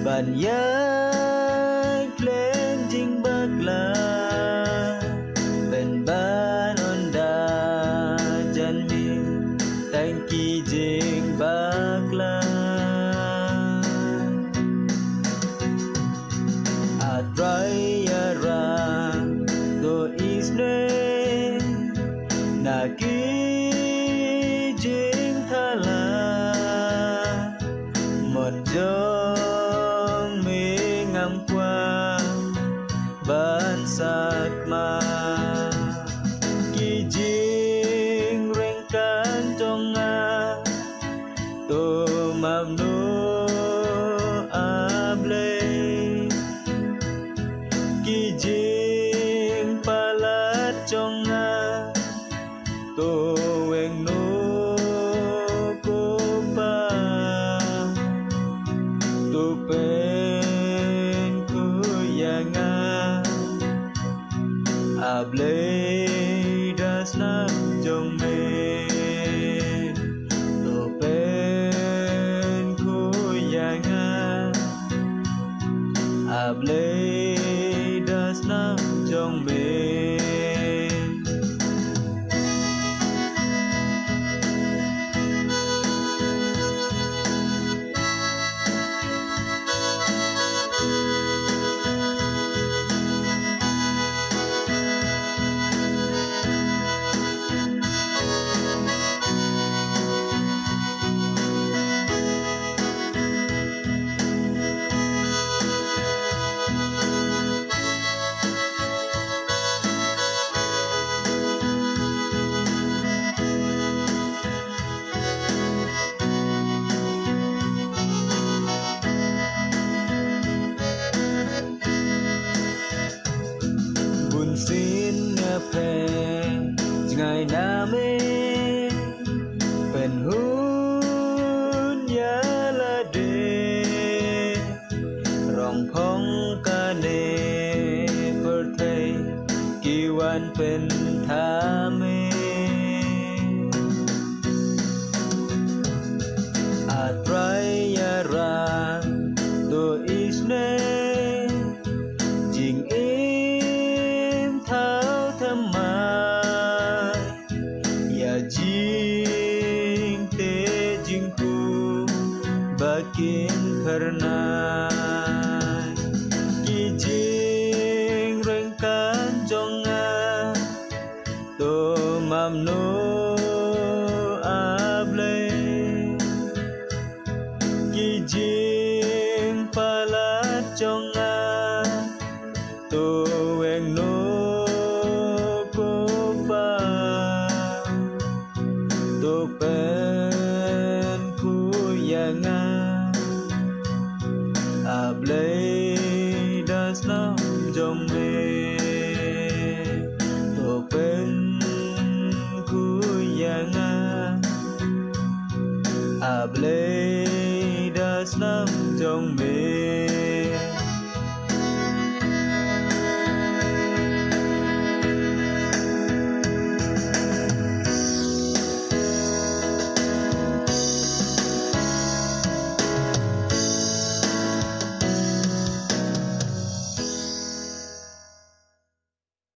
Bản nhớ lên chính bác là bên ban on đà chân miên thanh kỳ chính bác là atraya ra do isne na ki chính tha là một giông mi ngắm qua ban sát mà kỳ chính rèn can trong nga tô mầm nô áp lên kỳ chính palat trong nga tô en nô cô pa tô pen ku yanga able dasna trong men tô pen ku yanga able dasna trong men xin phê ngày nam bên hun ya la de rong phong ca ne per thei kiwan pen tha me atraya ra do isne jing thao thầm mai ya jing te jing ku bakin karna ki jing reng kan jonga to mam no able ki jing palat jonga to en no tô pen ku yanga able Able das nam trong mê